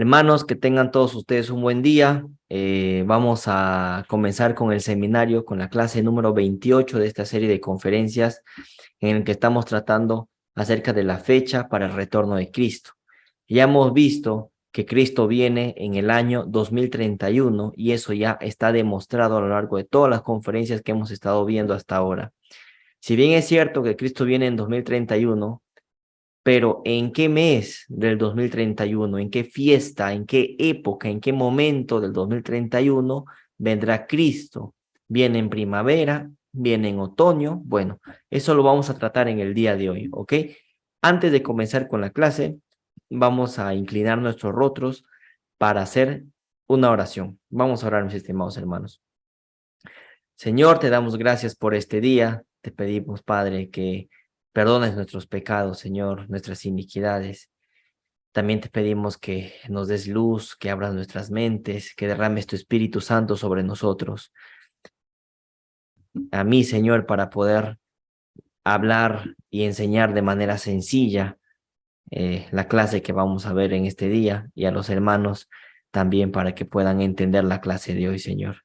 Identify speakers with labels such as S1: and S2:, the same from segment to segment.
S1: Hermanos, que tengan todos ustedes un buen día. Vamos a comenzar con el seminario, con la clase número 28 de esta serie de conferencias en el que estamos tratando acerca de la fecha para el retorno de Cristo. Ya hemos visto que Cristo viene en el año 2031 y eso ya está demostrado a lo largo de todas las conferencias que hemos estado viendo hasta ahora. Si bien es cierto que Cristo viene en 2031, pero ¿en qué mes del 2031? ¿En qué fiesta? ¿En qué época? ¿En qué momento del 2031 vendrá Cristo? ¿Viene en primavera? ¿Viene en otoño? Bueno, eso lo vamos a tratar en el día de hoy, ¿ok? Antes de comenzar con la clase, vamos a inclinar nuestros rostros para hacer una oración. Vamos a orar, mis estimados hermanos. Señor, te damos gracias por este día. Te pedimos, Padre, que perdones nuestros pecados, Señor, nuestras iniquidades. También te pedimos que nos des luz, que abras nuestras mentes, que derrames tu Espíritu Santo sobre nosotros. A mí, Señor, para poder hablar y enseñar de manera sencilla la clase que vamos a ver en este día, y a los hermanos también para que puedan entender la clase de hoy, Señor.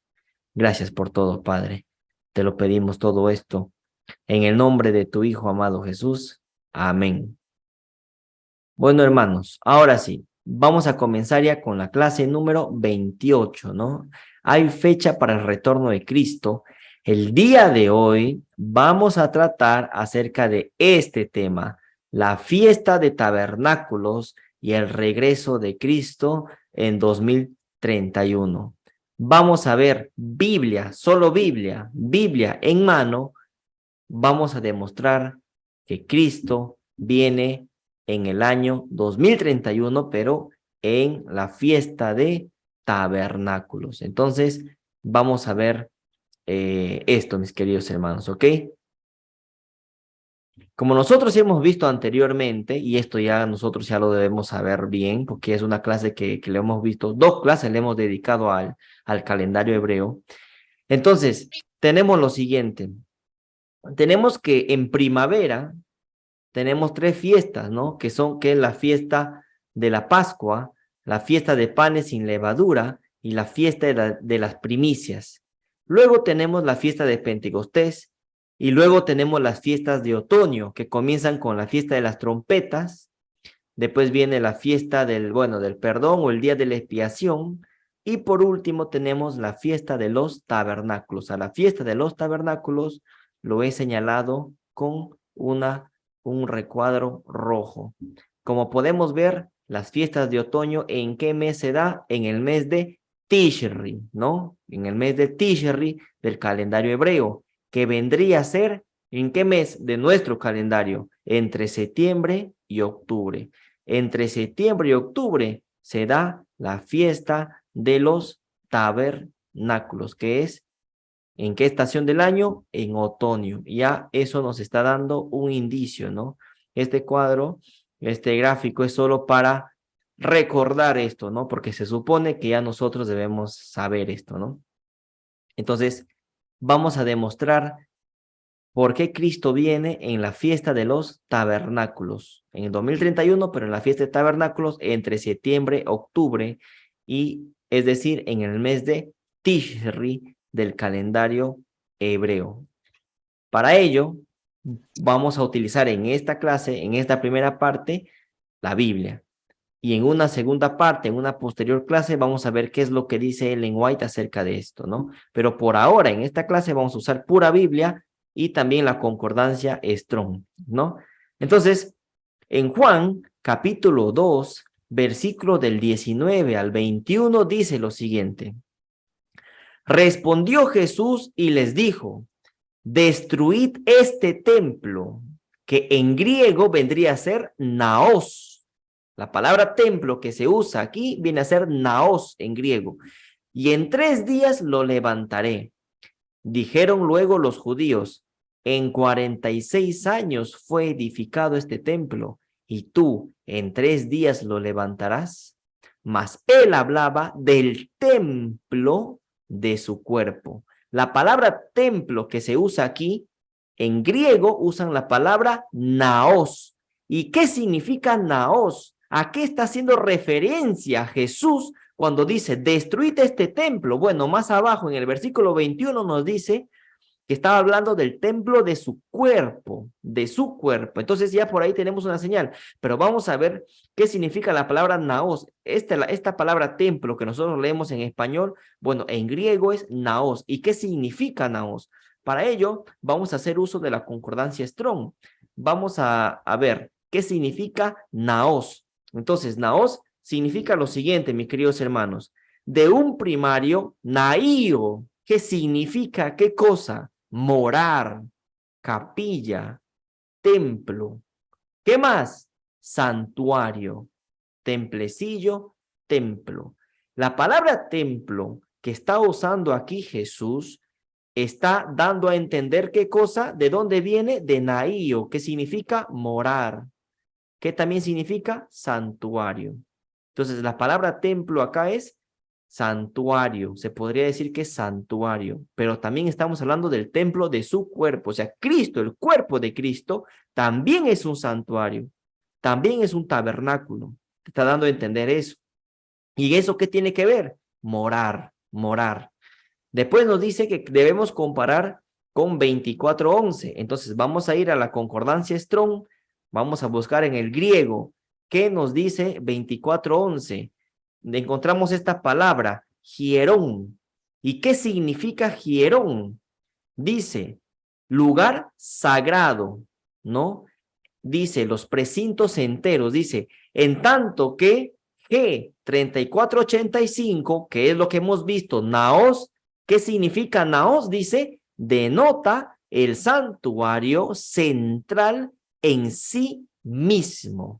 S1: Gracias por todo, Padre. Te lo pedimos todo esto en el nombre de tu Hijo amado Jesús. Amén. Bueno, hermanos, ahora sí, vamos a comenzar ya con la clase número 28, ¿no? Hay fecha para el retorno de Cristo. El día de hoy vamos a tratar acerca de este tema, la fiesta de tabernáculos y el regreso de Cristo en 2031. Vamos a ver Biblia, solo Biblia, Biblia en mano. Vamos a demostrar que Cristo viene en el año 2031, pero en la fiesta de tabernáculos. Entonces, vamos a ver esto, mis queridos hermanos, ¿ok? Como nosotros hemos visto anteriormente, y esto ya nosotros ya lo debemos saber bien, porque es una clase que le hemos visto, dos clases le hemos dedicado al calendario hebreo. Entonces, tenemos lo siguiente. Tenemos que en primavera tenemos tres fiestas, ¿no? Que es la fiesta de la Pascua, la fiesta de panes sin levadura y la fiesta de las primicias. Luego tenemos la fiesta de Pentecostés y luego tenemos las fiestas de otoño, que comienzan con la fiesta de las trompetas. Después viene la fiesta del perdón o el día de la expiación. Y por último tenemos la fiesta de los tabernáculos. A la fiesta de los tabernáculos lo he señalado con un recuadro rojo. Como podemos ver, las fiestas de otoño, ¿en qué mes se da? En el mes de Tishri, ¿no? En el mes de Tishri del calendario hebreo, que vendría a ser, ¿en qué mes de nuestro calendario? Entre septiembre y octubre. Entre septiembre y octubre se da la fiesta de los tabernáculos, que es ¿en qué estación del año? En otoño. Ya eso nos está dando un indicio, ¿no? Este cuadro, este gráfico es solo para recordar esto, ¿no? Porque se supone que ya nosotros debemos saber esto, ¿no? Entonces, vamos a demostrar por qué Cristo viene en la fiesta de los tabernáculos. En el 2031, pero en la fiesta de tabernáculos entre septiembre, octubre, y es decir, en el mes de Tishri del calendario hebreo. Para ello, vamos a utilizar en esta clase, en esta primera parte, la Biblia. Y en una segunda parte, en una posterior clase, vamos a ver qué es lo que dice Ellen White acerca de esto, ¿no? Pero por ahora, en esta clase, vamos a usar pura Biblia y también la concordancia Strong, ¿no? Entonces, en Juan, capítulo 2, versículo del 19 al 21, dice lo siguiente. Respondió Jesús y les dijo, destruid este templo, que en griego vendría a ser naos. La palabra templo que se usa aquí viene a ser naos en griego. Y en 3 días lo levantaré. Dijeron luego los judíos, en 46 años fue edificado este templo, y tú en 3 días lo levantarás. Mas él hablaba del templo de su cuerpo. La palabra templo que se usa aquí, en griego usan la palabra naos. ¿Y qué significa naos? ¿A qué está haciendo referencia Jesús cuando dice, destruid este templo? Bueno, más abajo en el versículo 21 nos dice que estaba hablando del templo de su cuerpo, de su cuerpo. Entonces ya por ahí tenemos una señal, pero vamos a ver qué significa la palabra naos. Esta palabra templo que nosotros leemos en español, bueno, en griego es naos. ¿Y qué significa naos? Para ello, vamos a hacer uso de la concordancia Strong. Vamos a ver qué significa naos. Entonces, naos significa lo siguiente, mis queridos hermanos. De un primario, naío. ¿Qué significa? ¿Qué cosa? Morar, capilla, templo. ¿Qué más? Santuario, templecillo, templo. La palabra templo que está usando aquí Jesús está dando a entender qué cosa, de dónde viene, de naío, que significa morar, que también significa santuario. Entonces, la palabra templo acá es santuario, se podría decir que es santuario, pero también estamos hablando del templo de su cuerpo, o sea, Cristo, el cuerpo de Cristo, también es un santuario, también es un tabernáculo, te está dando a entender eso. ¿Y eso qué tiene que ver? Morar, morar. Después nos dice que debemos comparar con 24:11, entonces vamos a ir a la concordancia Strong, vamos a buscar en el griego, ¿qué nos dice 24:11? Encontramos esta palabra, hierón. ¿Y qué significa hierón? Dice, lugar sagrado, ¿no? Dice, los precintos enteros, dice, en tanto que G3485, que es lo que hemos visto, naos, ¿qué significa naos? Dice, denota el santuario central en sí mismo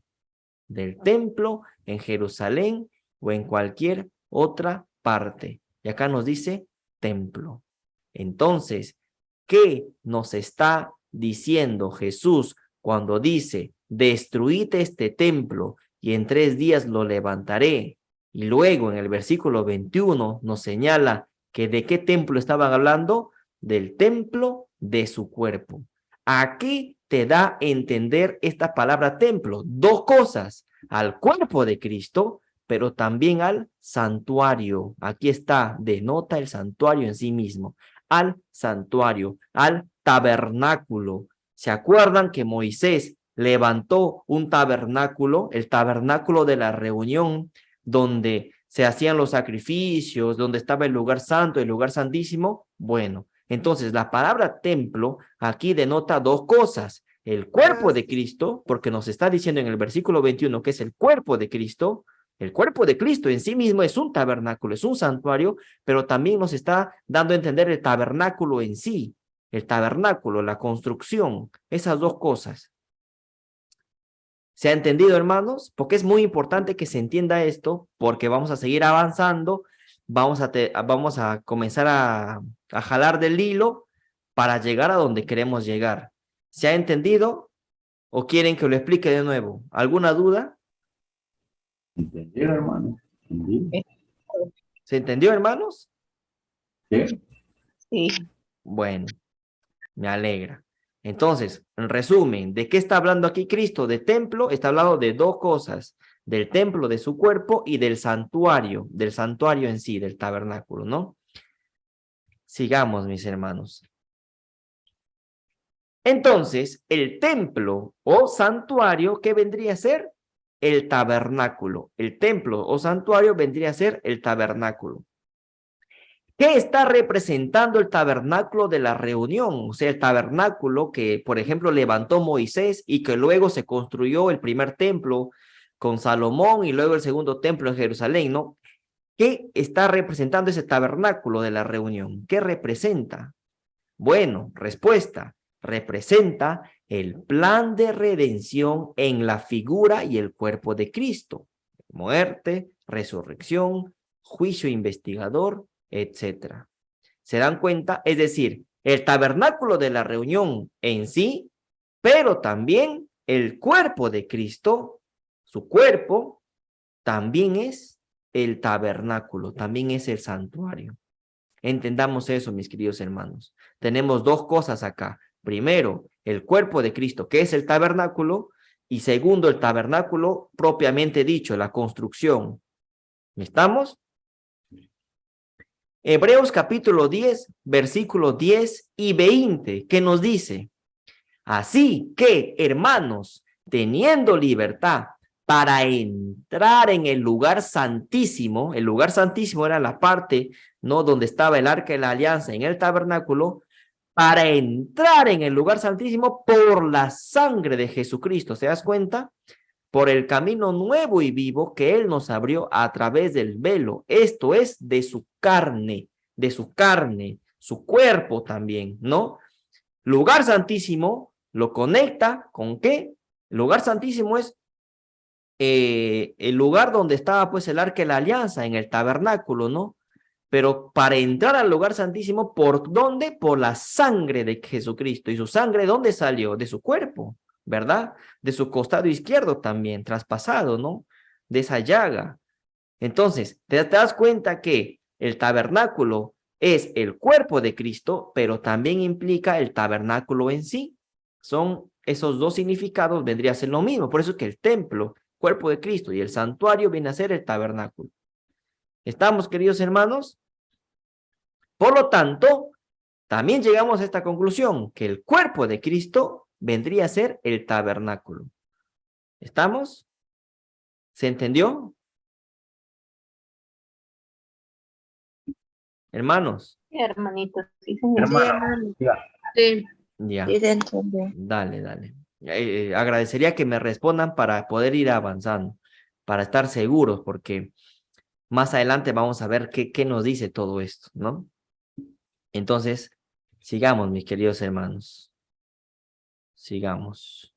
S1: del templo en Jerusalén o en cualquier otra parte. Y acá nos dice templo. Entonces, ¿qué nos está diciendo Jesús cuando dice, destruid este templo y en 3 días lo levantaré? Y luego en el versículo 21 nos señala que de qué templo estaban hablando, del templo de su cuerpo. Aquí te da a entender esta palabra templo, 2 cosas, al cuerpo de Cristo, pero también al santuario. Aquí está, denota el santuario en sí mismo, al santuario, al tabernáculo. ¿Se acuerdan que Moisés levantó un tabernáculo, el tabernáculo de la reunión, donde se hacían los sacrificios, donde estaba el lugar santo, el lugar santísimo? Bueno, entonces la palabra templo aquí denota 2 cosas. El cuerpo de Cristo, porque nos está diciendo en el versículo 21 que es el cuerpo de Cristo. El cuerpo de Cristo en sí mismo es un tabernáculo, es un santuario, pero también nos está dando a entender el tabernáculo en sí, el tabernáculo, la construcción, esas 2 cosas. ¿Se ha entendido, hermanos? Porque es muy importante que se entienda esto, porque vamos a seguir avanzando, vamos a comenzar a jalar del hilo para llegar a donde queremos llegar. ¿Se ha entendido o quieren que lo explique de nuevo? ¿Alguna duda?
S2: ¿Entendido, hermano? ¿Entendido?
S1: ¿Se entendió, hermanos?
S2: ¿Qué?
S3: Sí.
S1: Bueno, me alegra. Entonces, en resumen, ¿de qué está hablando aquí Cristo? De templo, está hablando de 2 cosas, del templo de su cuerpo y del santuario en sí, del tabernáculo, ¿no? Sigamos, mis hermanos. Entonces, el templo o santuario, ¿qué vendría a ser? El tabernáculo. El templo o santuario vendría a ser el tabernáculo. ¿Qué está representando el tabernáculo de la reunión? O sea, el tabernáculo que, por ejemplo, levantó Moisés y que luego se construyó el primer templo con Salomón y luego el segundo templo en Jerusalén, ¿no? ¿Qué está representando ese tabernáculo de la reunión? ¿Qué representa? Bueno, respuesta. Representa el plan de redención en la figura y el cuerpo de Cristo. Muerte, resurrección, juicio investigador, etcétera. ¿Se dan cuenta? Es decir, el tabernáculo de la reunión en sí, pero también el cuerpo de Cristo, su cuerpo, también es el tabernáculo, también es el santuario. Entendamos eso, mis queridos hermanos. Tenemos 2 cosas acá. Primero, el cuerpo de Cristo, que es el tabernáculo, Y segundo, el tabernáculo propiamente dicho, la construcción. ¿Estamos? Hebreos capítulo 10, versículos 10 y 20, ¿qué nos dice? Así que, hermanos, teniendo libertad para entrar en el lugar santísimo era la parte, ¿no?, donde estaba el arca de la alianza en el tabernáculo, para entrar en el lugar santísimo por la sangre de Jesucristo. ¿Se das cuenta? Por el camino nuevo y vivo que Él nos abrió a través del velo. Esto es de su carne, su cuerpo también, ¿no? Lugar santísimo lo conecta con ¿qué? El lugar santísimo es el lugar donde estaba pues el arca de la alianza, en el tabernáculo, ¿no? Pero para entrar al lugar santísimo, ¿por dónde? Por la sangre de Jesucristo. ¿Y su sangre dónde salió? De su cuerpo, ¿verdad? De su costado izquierdo también, traspasado, ¿no? De esa llaga. Entonces, te das cuenta que el tabernáculo es el cuerpo de Cristo, pero también implica el tabernáculo en sí. Son esos dos significados, vendría a ser lo mismo. Por eso es que el templo, cuerpo de Cristo, y el santuario viene a ser el tabernáculo. ¿Estamos, queridos hermanos? Por lo tanto, también llegamos a esta conclusión, que el cuerpo de Cristo vendría a ser el tabernáculo. ¿Estamos? ¿Se entendió? Hermanos.
S3: Sí, hermanito, sí, señor.
S2: Hermano, ya.
S3: Sí,
S1: Ya.
S3: sí, se entiende.
S1: Dale. Agradecería que me respondan para poder ir avanzando, para estar seguros, porque más adelante vamos a ver qué nos dice todo esto, ¿no? Entonces, sigamos, mis queridos hermanos. Sigamos.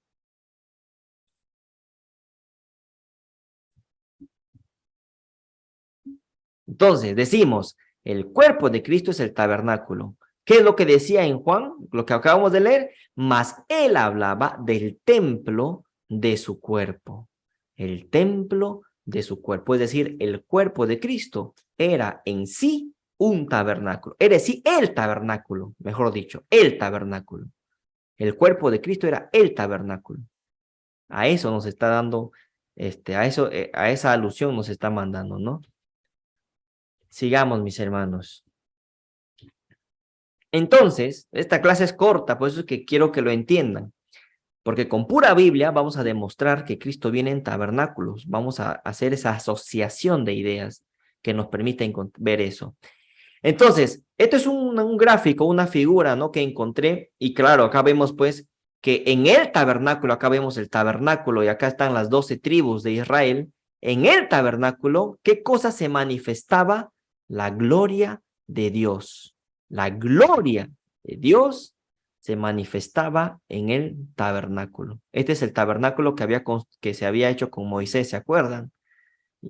S1: Entonces, decimos, el cuerpo de Cristo es el tabernáculo. ¿Qué es lo que decía en Juan? Lo que acabamos de leer. Mas él hablaba del templo de su cuerpo. El templo de su cuerpo. Es decir, el cuerpo de Cristo era en sí un tabernáculo. Era en sí el tabernáculo, mejor dicho, el tabernáculo. El cuerpo de Cristo era el tabernáculo. A eso nos está dando, a esa alusión nos está mandando, ¿no? Sigamos, mis hermanos. Entonces, esta clase es corta, por eso es que quiero que lo entiendan. Porque con pura Biblia vamos a demostrar que Cristo viene en tabernáculos. Vamos a hacer esa asociación de ideas que nos permiten ver eso. Entonces, esto es un gráfico, una figura, ¿no?, que encontré. Y claro, acá vemos pues que en el tabernáculo, acá vemos el tabernáculo y acá están las 12 tribus de Israel. En el tabernáculo, ¿qué cosa se manifestaba? La gloria de Dios. La gloria de Dios se manifestaba en el tabernáculo. Este es el tabernáculo que se había hecho con Moisés, ¿se acuerdan?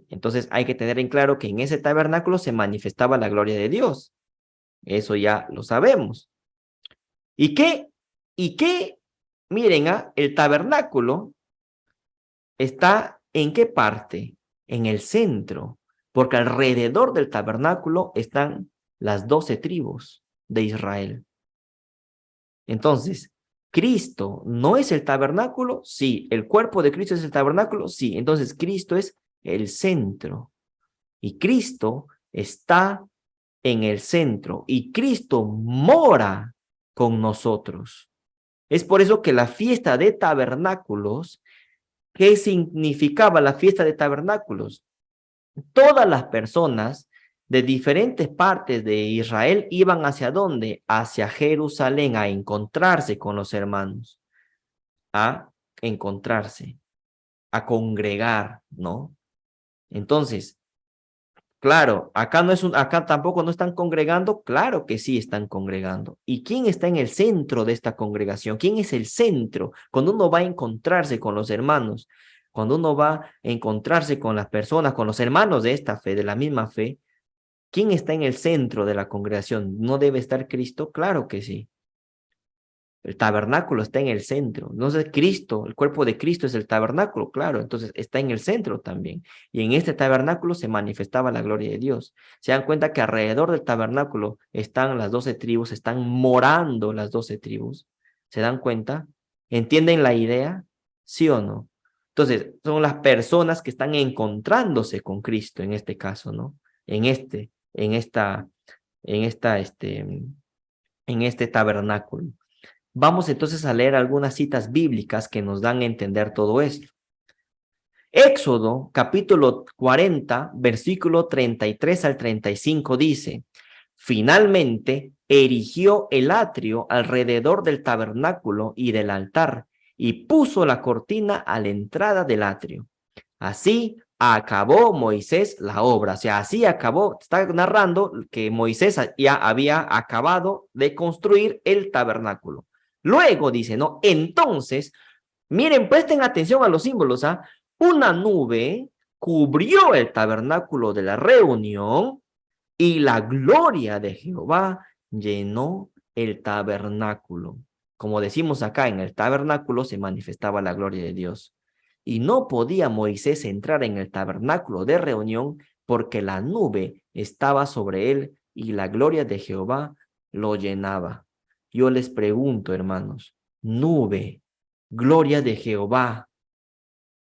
S1: Entonces hay que tener en claro que en ese tabernáculo se manifestaba la gloria de Dios. Eso ya lo sabemos. ¿Y qué? Miren, el tabernáculo está ¿en qué parte? En el centro, porque alrededor del tabernáculo están las 12 tribus de Israel. Entonces, ¿Cristo no es el tabernáculo? Sí. ¿El cuerpo de Cristo es el tabernáculo? Sí. Entonces, Cristo es el centro. Y Cristo está en el centro. Y Cristo mora con nosotros. Es por eso que la fiesta de tabernáculos, ¿qué significaba la fiesta de tabernáculos? Todas las personas de diferentes partes de Israel iban ¿hacia dónde? Hacia Jerusalén a encontrarse con los hermanos, a encontrarse, a congregar, ¿no? Entonces, claro, acá tampoco no están congregando, claro que sí están congregando. ¿Y quién está en el centro de esta congregación? ¿Quién es el centro? Cuando uno va a encontrarse con los hermanos, cuando uno va a encontrarse con las personas, con los hermanos de esta fe, de la misma fe, ¿quién está en el centro de la congregación? ¿No debe estar Cristo? Claro que sí. El tabernáculo está en el centro. Entonces Cristo, el cuerpo de Cristo es el tabernáculo, claro. Entonces está en el centro también. Y en este tabernáculo se manifestaba la gloria de Dios. Se dan cuenta que alrededor del tabernáculo están las 12 tribus, están morando las 12 tribus. ¿Se dan cuenta? ¿Entienden la idea? ¿Sí o no? Entonces, son las personas que están encontrándose con Cristo en este caso, ¿no? En este tabernáculo. Vamos entonces a leer algunas citas bíblicas que nos dan a entender todo esto. Éxodo, capítulo 40, versículo 33 al 35 dice: finalmente erigió el atrio alrededor del tabernáculo y del altar y puso la cortina a la entrada del atrio. Así acabó Moisés la obra. O sea, así acabó. Está narrando que Moisés ya había acabado de construir el tabernáculo. Luego dice, ¿no? Entonces, miren, presten atención a los símbolos, ¿ah? Una nube cubrió el tabernáculo de la reunión y la gloria de Jehová llenó el tabernáculo. Como decimos acá, en el tabernáculo se manifestaba la gloria de Dios. Y no podía Moisés entrar en el tabernáculo de reunión porque la nube estaba sobre él y la gloria de Jehová lo llenaba. Yo les pregunto, hermanos, nube, gloria de Jehová,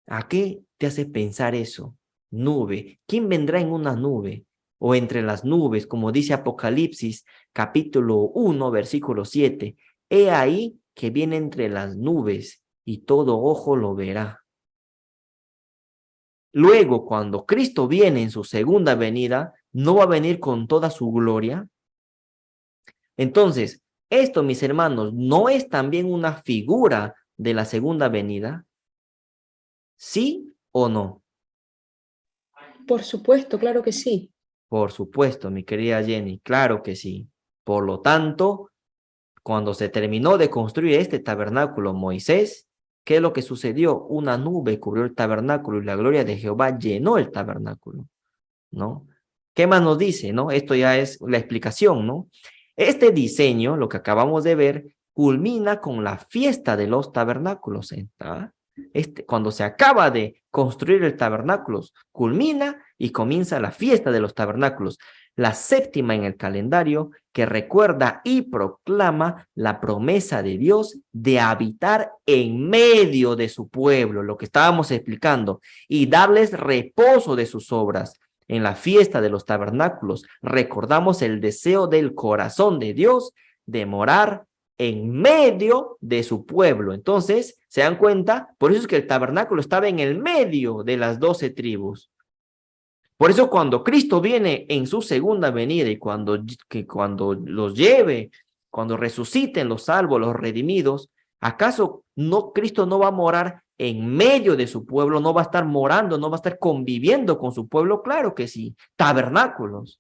S1: ¿a qué te hace pensar eso? Nube, ¿quién vendrá en una nube? O entre las nubes, como dice Apocalipsis, capítulo 1, versículo 7. He ahí que viene entre las nubes y todo ojo lo verá. Luego, cuando Cristo viene en su segunda venida, ¿no va a venir con toda su gloria? Entonces, esto, mis hermanos, ¿no es también una figura de la segunda venida? ¿Sí o no?
S4: Por supuesto, claro que sí.
S1: Por supuesto, mi querida Jenny, claro que sí. Por lo tanto, cuando se terminó de construir este tabernáculo, Moisés, ¿qué es lo que sucedió? Una nube cubrió el tabernáculo y la gloria de Jehová llenó el tabernáculo, ¿no? ¿Qué más nos dice, no? Esto ya es la explicación, ¿no? Este diseño, lo que acabamos de ver, culmina con la fiesta de los tabernáculos, ¿ah? Cuando se acaba de construir el tabernáculo, culmina y comienza la fiesta de los tabernáculos, la séptima en el calendario, que recuerda y proclama la promesa de Dios de habitar en medio de su pueblo, lo que estábamos explicando, y darles reposo de sus obras. En la fiesta de los tabernáculos recordamos el deseo del corazón de Dios de morar en medio de su pueblo. Entonces, ¿se dan cuenta? Por eso es que el tabernáculo estaba en el medio de las 12 tribus. Por eso cuando Cristo viene en su segunda venida y cuando los lleve, cuando resuciten los salvos, los redimidos, ¿acaso Cristo no va a morar en medio de su pueblo? ¿No va a estar morando, no va a estar conviviendo con su pueblo? Claro que sí, tabernáculos.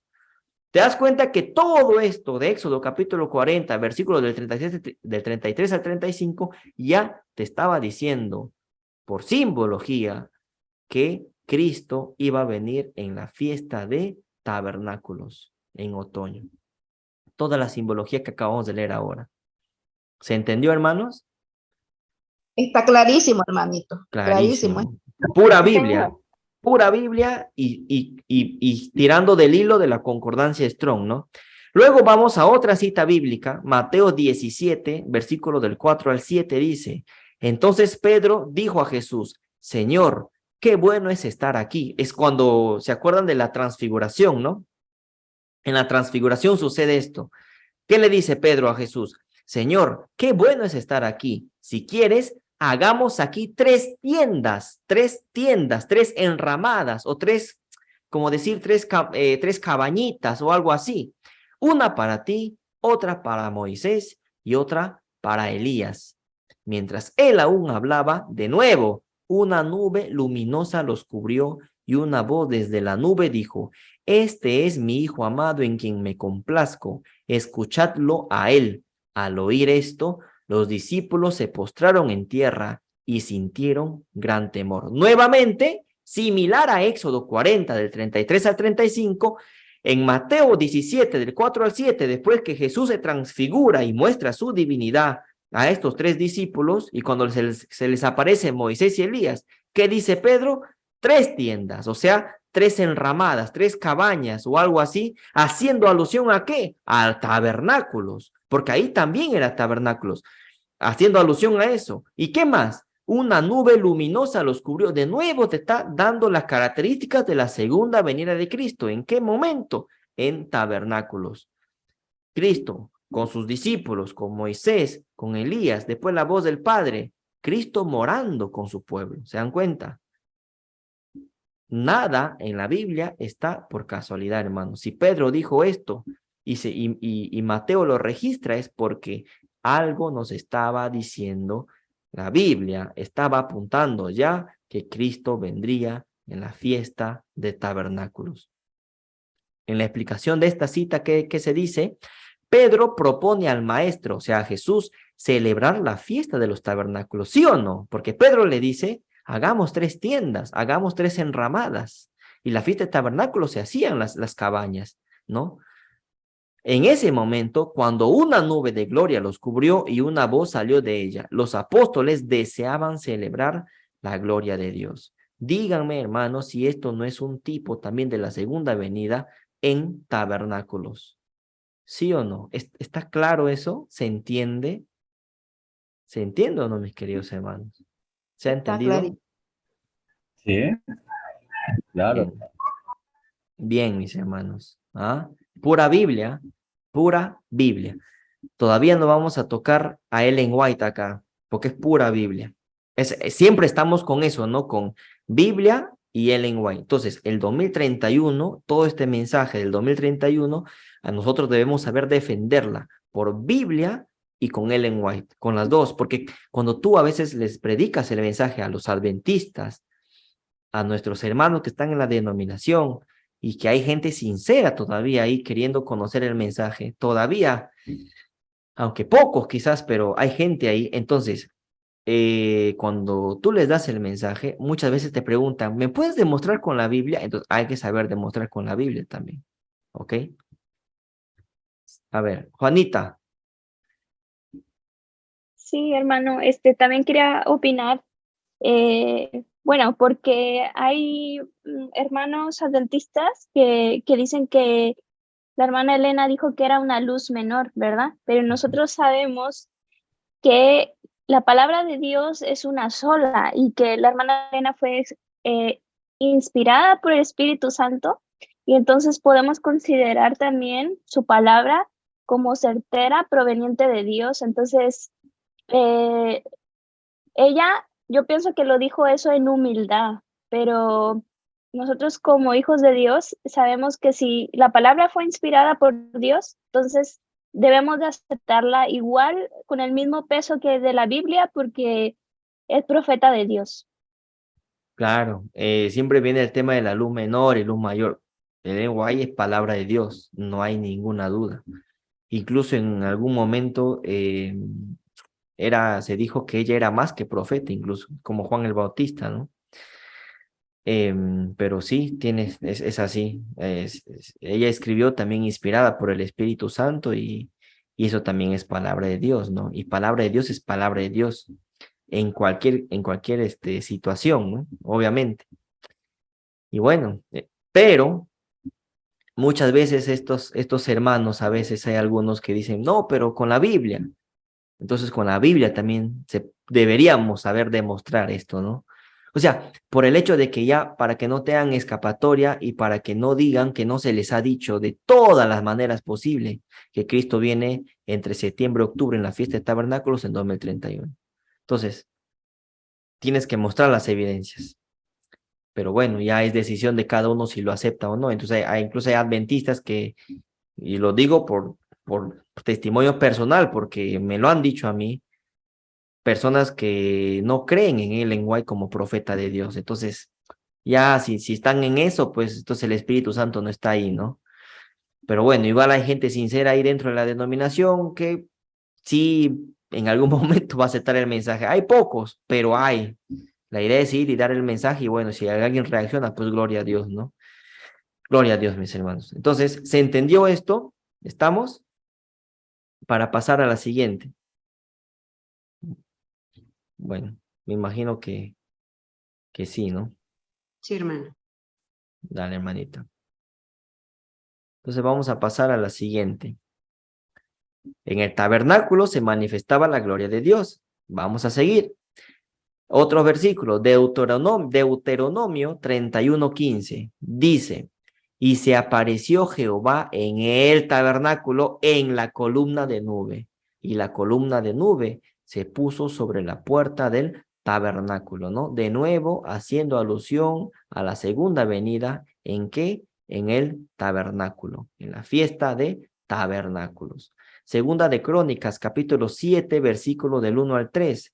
S1: ¿Te das cuenta que todo esto de Éxodo capítulo 40, versículos del 33 al 35, ya te estaba diciendo por simbología que Cristo iba a venir en la fiesta de tabernáculos en otoño? Toda la simbología que acabamos de leer ahora. ¿Se entendió, hermanos?
S5: Está clarísimo, hermanito.
S1: Clarísimo. Pura Biblia. Pura Biblia y tirando del hilo de la concordancia Strong, ¿no? Luego vamos a otra cita bíblica, Mateo 17, versículo del 4 al 7, dice: entonces Pedro dijo a Jesús: Señor, qué bueno es estar aquí. Es cuando se acuerdan de la transfiguración, ¿no? En la transfiguración sucede esto. ¿Qué le dice Pedro a Jesús? Señor, qué bueno es estar aquí. Si quieres, hagamos aquí 3 tiendas, 3 enramadas, o 3, como decir, 3 cabañitas o algo así. Una para ti, otra para Moisés y otra para Elías. Mientras él aún hablaba, de nuevo, una nube luminosa los cubrió y una voz desde la nube dijo: este es mi hijo amado en quien me complazco, escuchadlo a él. Al oír esto, los discípulos se postraron en tierra y sintieron gran temor. Nuevamente, similar a Éxodo 40 del 33 al 35, en Mateo 17 del 4 al 7, después que Jesús se transfigura y muestra su divinidad a estos 3 discípulos, y cuando se les aparece Moisés y Elías, ¿qué dice Pedro? 3 tiendas, o sea, 3 enramadas, 3 cabañas o algo así, haciendo alusión ¿a qué? A tabernáculos, porque ahí también eran tabernáculos, haciendo alusión a eso. ¿Y qué más? una nube luminosa los cubrió. De nuevo te está dando las características de la segunda venida de Cristo. ¿En qué momento? En tabernáculos. Cristo con sus discípulos, con Moisés, con Elías, después la voz del Padre, Cristo morando con su pueblo. ¿Se dan cuenta? Nada en la Biblia está por casualidad, hermanos. Si Pedro dijo esto y Mateo lo registra, es porque algo nos estaba diciendo la Biblia. Estaba apuntando ya que Cristo vendría en la fiesta de tabernáculos. En la explicación de esta cita, ¿qué se dice? Pedro propone al maestro, o sea, a Jesús, celebrar la fiesta de los tabernáculos, ¿sí o no? Porque Pedro le dice, hagamos 3 tiendas, hagamos 3 enramadas. Y la fiesta de tabernáculos se hacían las cabañas, ¿no? En ese momento, cuando una nube de gloria los cubrió y una voz salió de ella, los apóstoles deseaban celebrar la gloria de Dios. Díganme, hermanos, si esto no es un tipo también de la segunda venida en tabernáculos. ¿Sí o no? ¿Está claro eso? ¿Se entiende? ¿Se entiende o no, mis queridos hermanos? ¿Se ha
S5: Está
S1: entendido?
S5: clarito.
S2: Sí, claro.
S1: Bien. Bien, mis hermanos. ¿Ah? Pura Biblia, pura Biblia. Todavía no vamos a tocar a Ellen White acá, porque es pura Biblia. Siempre estamos con eso, ¿no? Con Biblia y Ellen White. Entonces, el 2031, todo este mensaje del 2031, a nosotros debemos saber defenderla por Biblia y con Ellen White, con las dos, porque cuando tú a veces les predicas el mensaje a los adventistas, a nuestros hermanos que están en la denominación, y que hay gente sincera todavía ahí queriendo conocer el mensaje, todavía, aunque pocos quizás, pero hay gente ahí. Entonces, cuando tú les das el mensaje, muchas veces te preguntan, ¿me puedes demostrar con la Biblia? Entonces hay que saber demostrar con la Biblia también, ¿ok? A ver, Juanita.
S3: Sí, hermano, también quería opinar, bueno, porque hay hermanos adventistas que dicen que la hermana Elena dijo que era una luz menor, ¿verdad? Pero nosotros sabemos que la palabra de Dios es una sola y que la hermana Elena fue inspirada por el Espíritu Santo y entonces podemos considerar también su palabra como certera, proveniente de Dios. Entonces, ella, yo pienso que lo dijo eso en humildad, pero nosotros como hijos de Dios sabemos que si la palabra fue inspirada por Dios, entonces debemos de aceptarla igual con el mismo peso que de la Biblia porque es profeta de Dios.
S1: Claro, siempre viene el tema de la luz menor y luz mayor. El lenguaje es palabra de Dios, no hay ninguna duda. Incluso en algún momento se dijo que ella era más que profeta, incluso, como Juan el Bautista, ¿no? Pero sí, es así. Ella escribió también inspirada por el Espíritu Santo y eso también es palabra de Dios, ¿no? Y palabra de Dios es palabra de Dios en cualquier situación, ¿no? Obviamente. Y bueno, pero muchas veces estos hermanos, a veces hay algunos que dicen, no, pero con la Biblia. Entonces con la Biblia también deberíamos saber demostrar esto, ¿no? O sea, por el hecho de que ya, para que no tengan escapatoria y para que no digan que no se les ha dicho de todas las maneras posibles que Cristo viene entre septiembre y octubre en la fiesta de tabernáculos en 2031. Entonces, tienes que mostrar las evidencias. Pero bueno, ya es decisión de cada uno si lo acepta o no. Entonces, incluso hay adventistas que, y lo digo por testimonio personal, porque me lo han dicho a mí, personas que no creen en Ellen White como profeta de Dios. Entonces, ya si están en eso, pues entonces el Espíritu Santo no está ahí, ¿no? Pero bueno, igual hay gente sincera ahí dentro de la denominación que sí en algún momento va a aceptar el mensaje. Hay pocos, pero hay. La idea es ir y dar el mensaje y bueno, si alguien reacciona, pues gloria a Dios, ¿no? Gloria a Dios, mis hermanos. Entonces, ¿se entendió esto? ¿Estamos? Para pasar a la siguiente. Bueno, me imagino que sí, ¿no?
S6: Sí, hermano.
S1: Dale, hermanita. Entonces vamos a pasar a la siguiente. En el tabernáculo se manifestaba la gloria de Dios. Vamos a seguir. Otro versículo, Deuteronomio 31:15, dice, y se apareció Jehová en el tabernáculo en la columna de nube, y la columna de nube se puso sobre la puerta del tabernáculo, ¿no? De nuevo, haciendo alusión a la segunda venida, ¿en qué? En el tabernáculo, en la fiesta de tabernáculos. Segunda de Crónicas, capítulo 7, versículo del 1 al 3.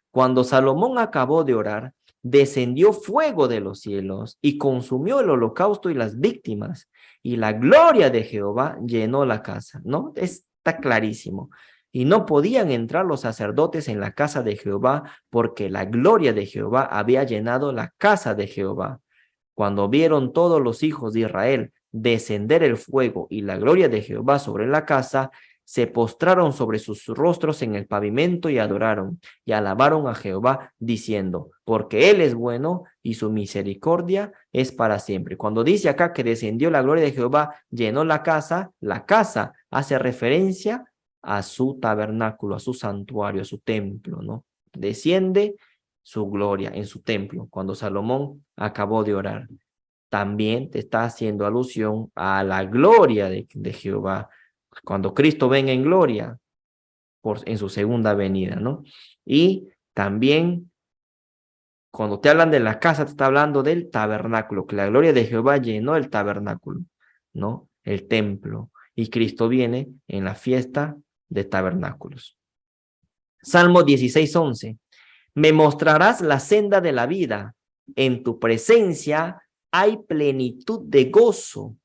S1: Cuando Salomón acabó de orar, descendió fuego de los cielos y consumió el holocausto y las víctimas, y la gloria de Jehová llenó la casa, ¿no? Está clarísimo. Y no podían entrar los sacerdotes en la casa de Jehová, porque la gloria de Jehová había llenado la casa de Jehová. Cuando vieron todos los hijos de Israel descender el fuego y la gloria de Jehová sobre la casa, se postraron sobre sus rostros en el pavimento y adoraron y alabaron a Jehová diciendo, porque Él es bueno y su misericordia es para siempre. Cuando dice acá que descendió la gloria de Jehová, llenó la casa hace referencia a su tabernáculo, a su santuario, a su templo, ¿no? Desciende su gloria en su templo cuando Salomón acabó de orar. También te está haciendo alusión a la gloria de Jehová, cuando Cristo venga en gloria en su segunda venida, ¿no? Y también cuando te hablan de la casa, te está hablando del tabernáculo, que la gloria de Jehová llenó el tabernáculo, ¿no? El templo. Y Cristo viene en la fiesta de tabernáculos. Salmo 16:11. Me mostrarás la senda de la vida. En tu presencia hay plenitud de gozo.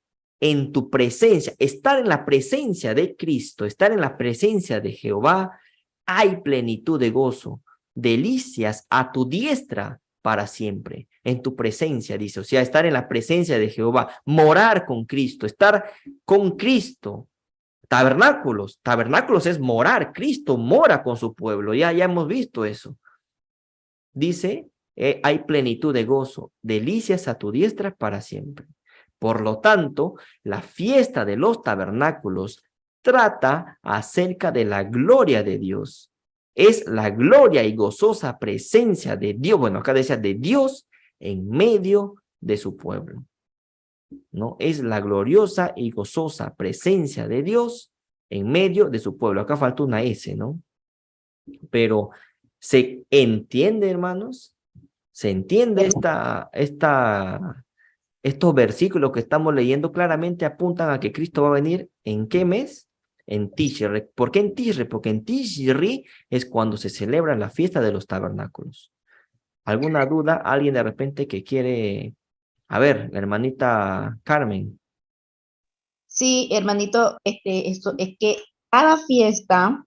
S1: En tu presencia, estar en la presencia de Cristo, estar en la presencia de Jehová, hay plenitud de gozo, delicias a tu diestra para siempre. En tu presencia, dice, o sea, estar en la presencia de Jehová, morar con Cristo, estar con Cristo. Tabernáculos es morar, Cristo mora con su pueblo, ya hemos visto eso. Dice, hay plenitud de gozo, delicias a tu diestra para siempre. Por lo tanto, la fiesta de los tabernáculos trata acerca de la gloria de Dios. Es la gloria y gozosa presencia de Dios, bueno, acá decía de Dios en medio de su pueblo, ¿no? Es la gloriosa y gozosa presencia de Dios en medio de su pueblo. Acá falta una S, ¿no? Pero ¿se entiende, hermanos? ¿Se entiende estos versículos que estamos leyendo? Claramente apuntan a que Cristo va a venir ¿en qué mes? En Tishri. ¿Por qué en Tishri? Porque en Tishri es cuando se celebra la fiesta de los tabernáculos. ¿Alguna duda? ¿Alguien de repente que quiere? A ver, la hermanita Carmen.
S5: Sí, hermanito, esto es que cada fiesta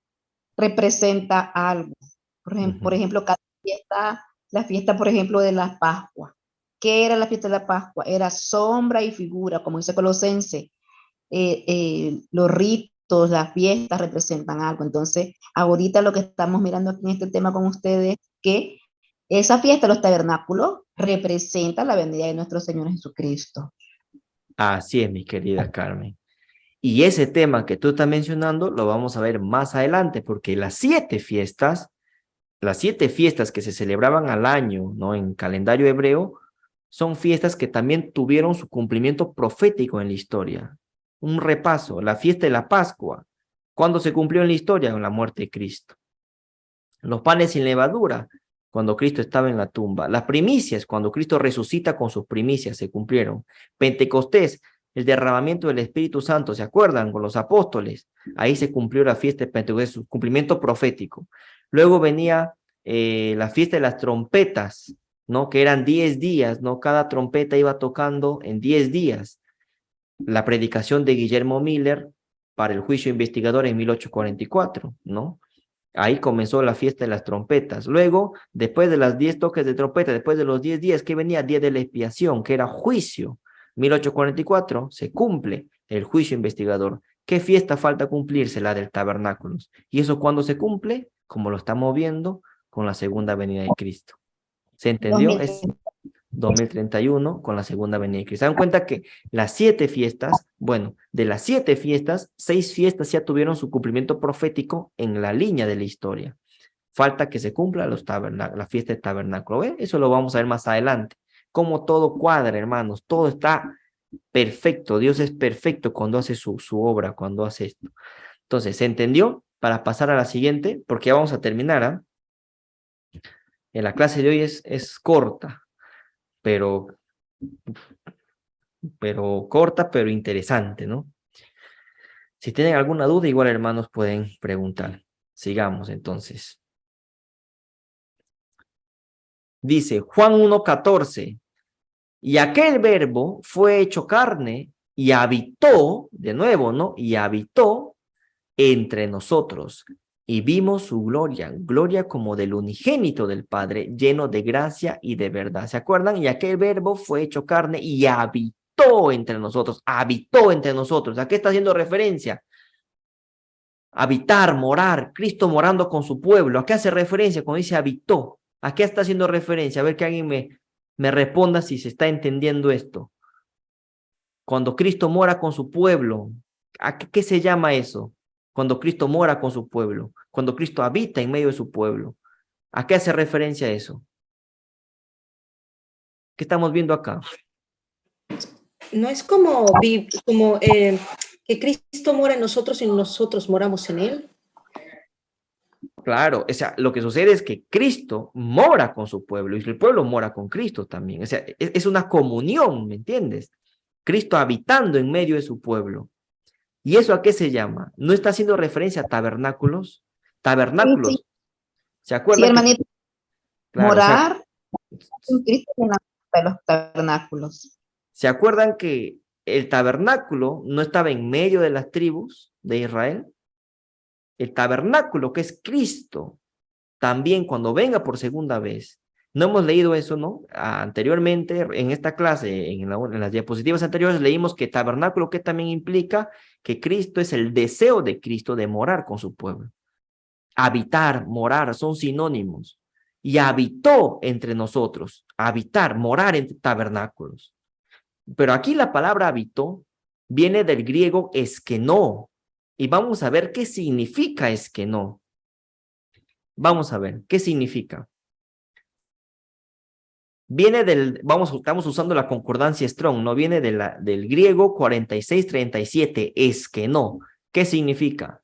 S5: representa algo. Por ejemplo, cada fiesta, la fiesta, por ejemplo, de la Pascua. ¿Qué era la fiesta de la Pascua? Era sombra y figura, como dice Colosenses. Los ritos, las fiestas representan algo. Entonces, ahorita lo que estamos mirando aquí en este tema con ustedes, que esa fiesta de los tabernáculos representa la venida de nuestro Señor Jesucristo.
S1: Así es, mi querida Carmen. Y ese tema que tú estás mencionando lo vamos a ver más adelante, porque las 7 fiestas que se celebraban al año, ¿no? En calendario hebreo, son fiestas que también tuvieron su cumplimiento profético en la historia. Un repaso, la fiesta de la Pascua, ¿cuándo se cumplió en la historia? Con la muerte de Cristo. Los panes sin levadura, cuando Cristo estaba en la tumba. Las primicias, cuando Cristo resucita con sus primicias, se cumplieron. Pentecostés, el derramamiento del Espíritu Santo, ¿se acuerdan? Con los apóstoles. Ahí se cumplió la fiesta de Pentecostés, su cumplimiento profético. Luego venía la fiesta de las trompetas, ¿no? Que eran 10 días, ¿no? Cada trompeta iba tocando en 10 días. La predicación de Guillermo Miller para el juicio investigador en 1844, ¿no? Ahí comenzó la fiesta de las trompetas. Luego, después de las 10 toques de trompeta, después de los 10 días, ¿qué venía? Día de la expiación, que era juicio. 1844 se cumple el juicio investigador. ¿Qué fiesta falta cumplirse? La del tabernáculos. ¿Y eso cuándo se cumple? Como lo estamos viendo con la segunda venida de Cristo. ¿Se entendió? Es 2031 con la segunda venida de Cristo. ¿Se dan cuenta que las 7 fiestas, bueno, de las 7 fiestas, 6 fiestas ya tuvieron su cumplimiento profético en la línea de la historia? Falta que se cumpla la fiesta de tabernáculo. ¿Ve? Eso lo vamos a ver más adelante. Cómo todo cuadra, hermanos. Todo está perfecto. Dios es perfecto cuando hace su obra, cuando hace esto. Entonces, ¿se entendió? Para pasar a la siguiente, porque ya vamos a terminar. ¿Ah? En la clase de hoy es corta, pero corta, pero interesante, ¿no? Si tienen alguna duda, igual hermanos pueden preguntar. Sigamos entonces. Dice Juan 1:14, y aquel verbo fue hecho carne y habitó, de nuevo, ¿no? Y habitó entre nosotros y vimos su gloria, gloria como del unigénito del Padre, lleno de gracia y de verdad. ¿Se acuerdan? Y aquel verbo fue hecho carne y habitó entre nosotros, habitó entre nosotros. ¿A qué está haciendo referencia? Habitar, morar, Cristo morando con su pueblo. ¿A qué hace referencia cuando dice habitó? ¿A qué está haciendo referencia? A ver que alguien me responda si se está entendiendo esto. Cuando Cristo mora con su pueblo, ¿a qué se llama eso? Cuando Cristo mora con su pueblo, cuando Cristo habita en medio de su pueblo. ¿A qué hace referencia eso? ¿Qué estamos viendo acá?
S4: No es como, que Cristo mora en nosotros y nosotros moramos en Él.
S1: Claro, o sea, lo que sucede es que Cristo mora con su pueblo y el pueblo mora con Cristo también. O sea, es una comunión, ¿me entiendes? Cristo habitando en medio de su pueblo. ¿Y eso a qué se llama? ¿No está haciendo referencia a tabernáculos? Tabernáculos.
S5: Sí,
S1: ¿Se acuerdan?
S5: sí, hermanito.
S1: Claro,
S5: Morar con Cristo en los tabernáculos.
S1: ¿se acuerdan que el tabernáculo no estaba en medio de las tribus de Israel? El tabernáculo, que es Cristo, también cuando venga por segunda vez. No hemos leído eso, ¿no? Anteriormente, en esta clase, en las diapositivas anteriores, leímos que tabernáculo, que también implica que Cristo es el deseo de Cristo de morar con su pueblo. Habitar, morar, son sinónimos. Y habitó entre nosotros. Habitar, morar entre tabernáculos. Pero aquí la palabra habitó viene del griego eskenó. Y vamos a ver qué significa eskenó. Vamos a ver, ¿qué significa? Viene estamos usando la concordancia Strong, no viene del griego 4637, eskenó. ¿Qué significa?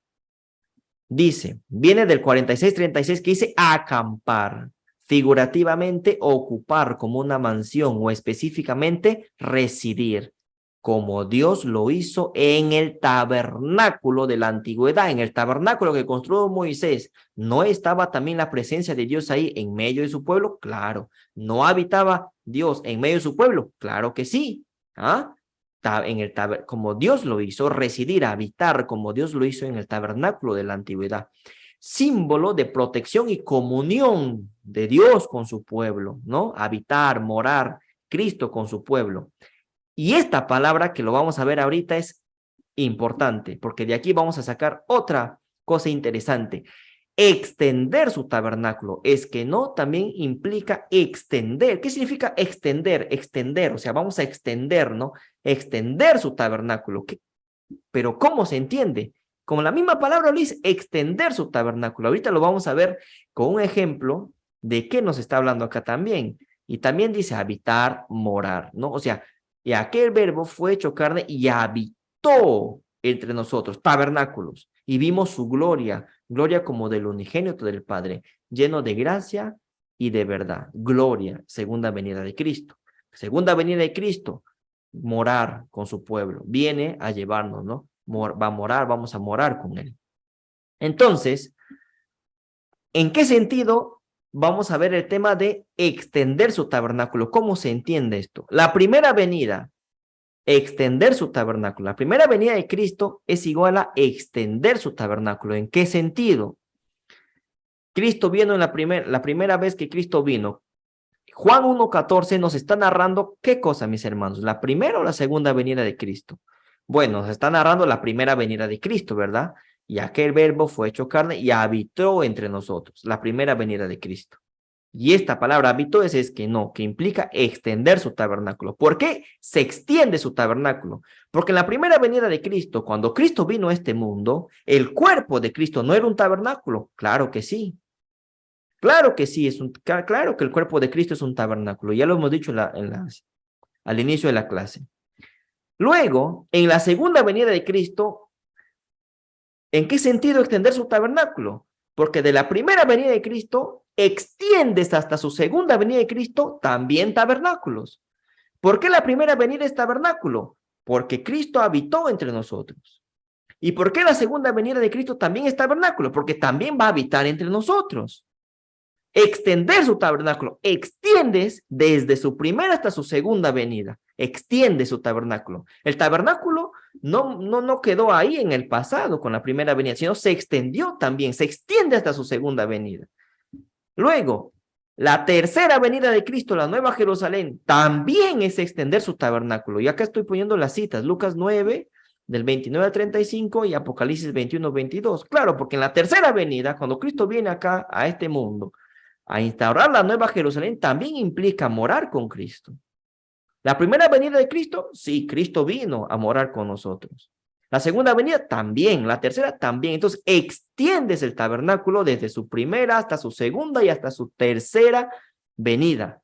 S1: Dice, viene del 4636 que dice acampar, figurativamente ocupar como una mansión o específicamente residir, como Dios lo hizo en el tabernáculo de la antigüedad, en el tabernáculo que construyó Moisés. ¿No estaba también la presencia de Dios ahí en medio de su pueblo? Claro. ¿No habitaba Dios en medio de su pueblo? Claro que sí. ¿Ah? Como Dios lo hizo, residir, habitar como Dios lo hizo en el tabernáculo de la antigüedad. Símbolo de protección y comunión de Dios con su pueblo, ¿no? Habitar, morar, Cristo con su pueblo. Y esta palabra que lo vamos a ver ahorita es importante, porque de aquí vamos a sacar otra cosa interesante. Extender su tabernáculo. Es que no también implica extender. ¿Qué significa extender? Extender, o sea, vamos a extender, ¿no? Extender su tabernáculo. Pero ¿cómo se entiende? Como la misma palabra lo dice, extender su tabernáculo. Ahorita lo vamos a ver con un ejemplo de qué nos está hablando acá también. Y también dice habitar, morar, ¿no? O sea, y aquel verbo fue hecho carne y habitó entre nosotros, tabernáculos, y vimos su gloria, gloria como del unigénito del Padre, lleno de gracia y de verdad. Gloria, segunda venida de Cristo. Segunda venida de Cristo, morar con su pueblo, viene a llevarnos, ¿no? Va a morar, vamos a morar con él. Entonces, ¿en qué sentido vamos a ver el tema de extender su tabernáculo? ¿Cómo se entiende esto? La primera venida, extender su tabernáculo. La primera venida de Cristo es igual a extender su tabernáculo. ¿En qué sentido? Cristo vino en la primera vez que Cristo vino. Juan 1:14 nos está narrando ¿qué cosa, mis hermanos? ¿La primera o la segunda venida de Cristo? Bueno, nos está narrando la primera venida de Cristo, ¿verdad? Y aquel verbo fue hecho carne y habitó entre nosotros, la primera venida de Cristo. Y esta palabra habitó es que no, que implica extender su tabernáculo. ¿Por qué se extiende su tabernáculo? Porque en la primera venida de Cristo, cuando Cristo vino a este mundo, el cuerpo de Cristo no era un tabernáculo. Claro que sí. Claro que sí, claro que el cuerpo de Cristo es un tabernáculo. Ya lo hemos dicho al inicio de la clase. Luego, en la segunda venida de Cristo, ¿en qué sentido extender su tabernáculo? Porque de la primera venida de Cristo extiendes hasta su segunda venida de Cristo también tabernáculos. ¿Por qué la primera venida es tabernáculo? Porque Cristo habitó entre nosotros. ¿Y por qué la segunda venida de Cristo también es tabernáculo? Porque también va a habitar entre nosotros. Extender su tabernáculo, extiendes desde su primera hasta su segunda venida, extiende su tabernáculo. El tabernáculo no quedó ahí en el pasado con la primera venida, sino se extendió también, se extiende hasta su segunda venida. Luego, la tercera venida de Cristo, la Nueva Jerusalén, también es extender su tabernáculo. Y acá estoy poniendo las citas, Lucas 9, del 29 al 35 y Apocalipsis 21, 22. Claro, porque en la tercera venida, cuando Cristo viene acá a este mundo, a instaurar la Nueva Jerusalén, también implica morar con Cristo. La primera venida de Cristo, sí, Cristo vino a morar con nosotros. La segunda venida también, la tercera también. Entonces, extiendes el tabernáculo desde su primera hasta su segunda y hasta su tercera venida.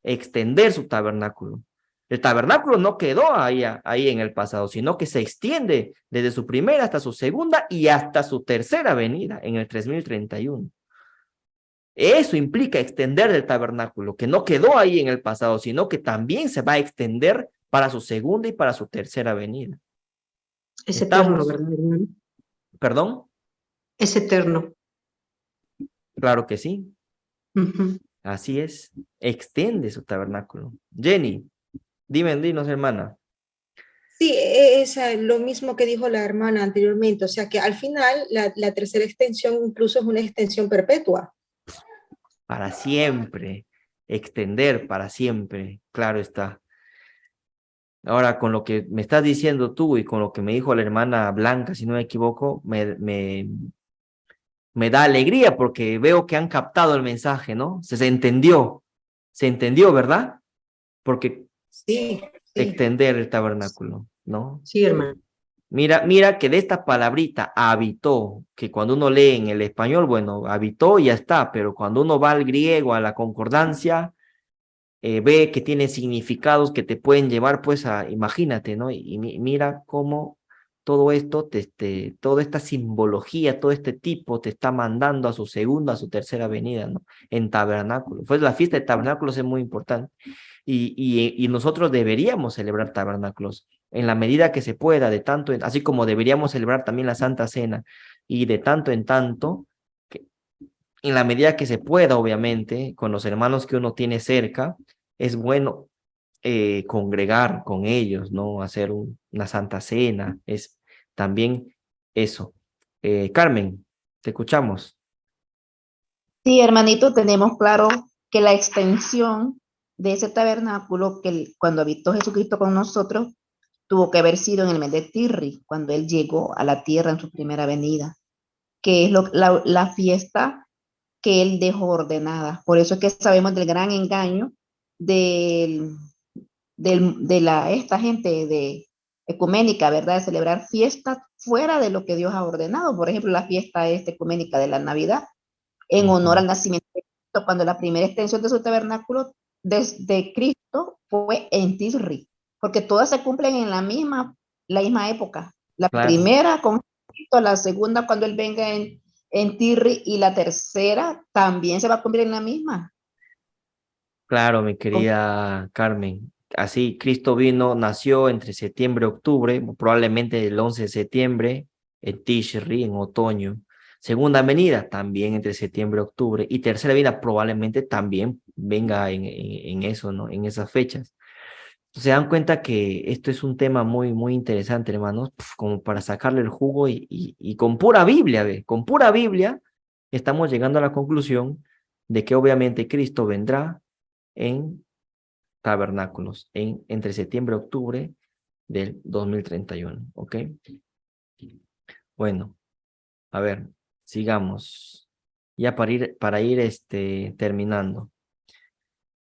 S1: Extender su tabernáculo. El tabernáculo no quedó ahí en el pasado, sino que se extiende desde su primera hasta su segunda y hasta su tercera venida en el 3031. Eso implica extender el tabernáculo, que no quedó ahí en el pasado, sino que también se va a extender para su segunda y para su tercera venida.
S4: Es eterno, ¿verdad, hermano?
S1: ¿Perdón?
S4: Es eterno.
S1: Claro que sí. Así es. Extiende su tabernáculo. Jenny, dinos, hermana.
S4: Sí, es lo mismo que dijo la hermana anteriormente, o sea que al final la tercera extensión incluso es una extensión perpetua.
S1: Para siempre. Extender para siempre. Claro está. Ahora, con lo que me estás diciendo tú y con lo que me dijo la hermana Blanca, si no me equivoco, me da alegría porque veo que han captado el mensaje, ¿no? Se entendió, ¿verdad? Porque
S4: Sí, sí.
S1: extender el tabernáculo, ¿no?
S4: Sí, hermano.
S1: Mira que de esta palabrita habitó, que cuando uno lee en el español, bueno, habitó y ya está, pero cuando uno va al griego, a la concordancia, ve que tiene significados que te pueden llevar, pues, imagínate, ¿no? Y mira cómo todo esto, toda esta simbología, todo este tipo te está mandando a su segunda, a su tercera venida, ¿no? En tabernáculo. Pues la fiesta de tabernáculos es muy importante. Y nosotros deberíamos celebrar tabernáculos en la medida que se pueda, así como deberíamos celebrar también la Santa Cena, y de tanto en tanto, en la medida que se pueda, obviamente, con los hermanos que uno tiene cerca, es bueno congregar con ellos, ¿no? Hacer una Santa Cena, es también eso. Carmen, te escuchamos.
S5: Sí, hermanito, tenemos claro que la extensión de ese tabernáculo que cuando habitó Jesucristo con nosotros tuvo que haber sido en el mes de Tirri, cuando él llegó a la tierra en su primera venida, que es la fiesta que él dejó ordenada. Por eso es que sabemos del gran engaño de esta gente de ecuménica, ¿verdad? De celebrar fiestas fuera de lo que Dios ha ordenado. Por ejemplo, la fiesta ecuménica de la Navidad, en honor al nacimiento de Cristo, cuando la primera extensión de su tabernáculo desde Cristo fue en Tirri, porque todas se cumplen en la misma época. La
S1: Claro.
S5: primera con Cristo, la segunda cuando él venga en Tirri, y la tercera también se va a cumplir en la misma.
S1: Claro, mi querida Carmen. Así, Cristo nació entre septiembre y octubre, probablemente el 11 de septiembre, en Tishri, en otoño. Segunda venida, también entre septiembre y octubre. Y tercera venida, probablemente también venga en eso, ¿no? En esas fechas. Se dan cuenta que esto es un tema muy, muy interesante, hermanos, como para sacarle el jugo y con pura Biblia, con pura Biblia, estamos llegando a la conclusión de que obviamente Cristo vendrá en tabernáculos entre septiembre y octubre del 2031, ¿ok? Bueno, a ver, sigamos. Ya para ir terminando.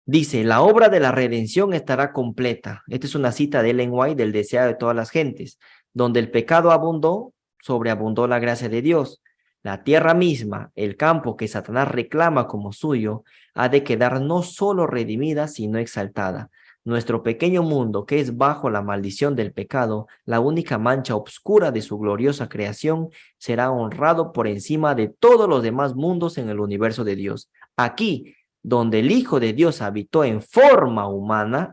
S1: Dice, la obra de la redención estará completa. Esta es una cita de Ellen White, del Deseado de todas las gentes. Donde el pecado abundó, sobreabundó la gracia de Dios. La tierra misma, el campo que Satanás reclama como suyo, ha de quedar no solo redimida, sino exaltada. Nuestro pequeño mundo, que es bajo la maldición del pecado, la única mancha obscura de su gloriosa creación, será honrado por encima de todos los demás mundos en el universo de Dios. Aquí, donde el Hijo de Dios habitó en forma humana,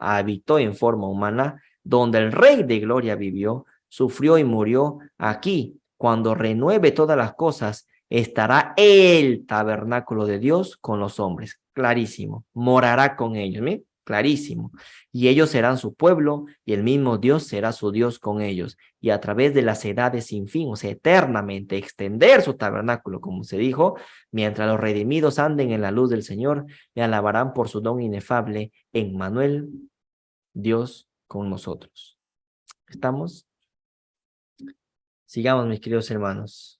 S1: donde el Rey de Gloria vivió, sufrió y murió, aquí, cuando renueve todas las cosas, estará el tabernáculo de Dios con los hombres. Clarísimo. Morará con ellos. ¿Me? Clarísimo. Y ellos serán su pueblo, y el mismo Dios será su Dios con ellos. Y a través de las edades sin fin, o sea, eternamente, extender su tabernáculo, como se dijo, mientras los redimidos anden en la luz del Señor, le alabarán por su don inefable, Emmanuel, Dios con nosotros. ¿Estamos? Sigamos, mis queridos hermanos.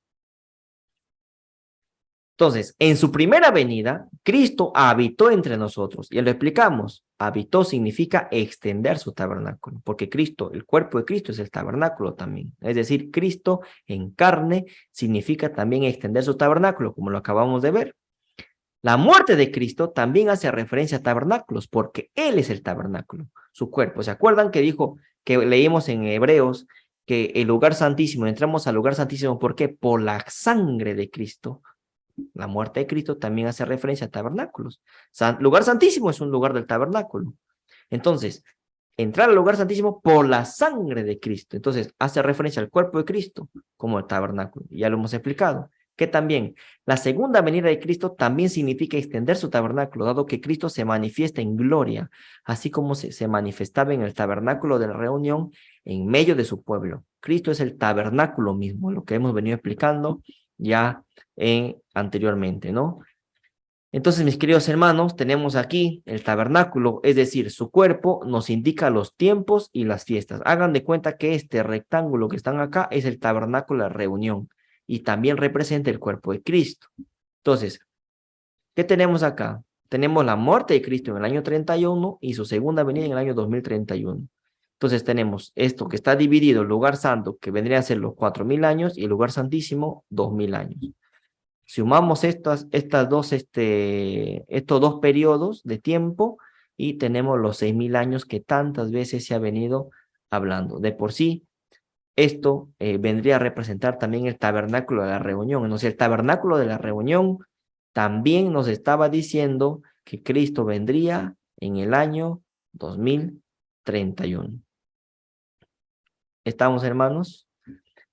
S1: Entonces, en su primera venida, Cristo habitó entre nosotros. Y lo explicamos. Habitó significa extender su tabernáculo, porque Cristo, el cuerpo de Cristo es el tabernáculo también. Es decir, Cristo en carne significa también extender su tabernáculo, como lo acabamos de ver. La muerte de Cristo también hace referencia a tabernáculos, porque Él es el tabernáculo, su cuerpo. ¿Se acuerdan que dijo, que leímos en Hebreos, que el lugar santísimo, entramos al lugar santísimo, ¿por qué? Por la sangre de Cristo. La muerte de Cristo también hace referencia a tabernáculos. Lugar santísimo es un lugar del tabernáculo. Entonces, entrar al lugar santísimo por la sangre de Cristo. Entonces, hace referencia al cuerpo de Cristo como el tabernáculo. Ya lo hemos explicado. Que también, la segunda venida de Cristo también significa extender su tabernáculo, dado que Cristo se manifiesta en gloria, así como se manifestaba en el tabernáculo de la reunión en medio de su pueblo. Cristo es el tabernáculo mismo, lo que hemos venido explicando ya anteriormente, ¿no? Entonces, mis queridos hermanos, tenemos aquí el tabernáculo, es decir, su cuerpo nos indica los tiempos y las fiestas. Hagan de cuenta que este rectángulo que están acá es el tabernáculo de la reunión y también representa el cuerpo de Cristo. Entonces, ¿qué tenemos acá? Tenemos la muerte de Cristo en el año 31 y su segunda venida en el año 2031. Entonces tenemos esto que está dividido, el lugar santo, que vendría a ser los 4000 años, y el lugar santísimo, 2000 años. Sumamos estos dos periodos de tiempo y tenemos los 6000 años que tantas veces se ha venido hablando. De por sí, esto vendría a representar también el tabernáculo de la reunión. Entonces, el tabernáculo de la reunión también nos estaba diciendo que Cristo vendría en el año 2031. ¿Estamos, hermanos?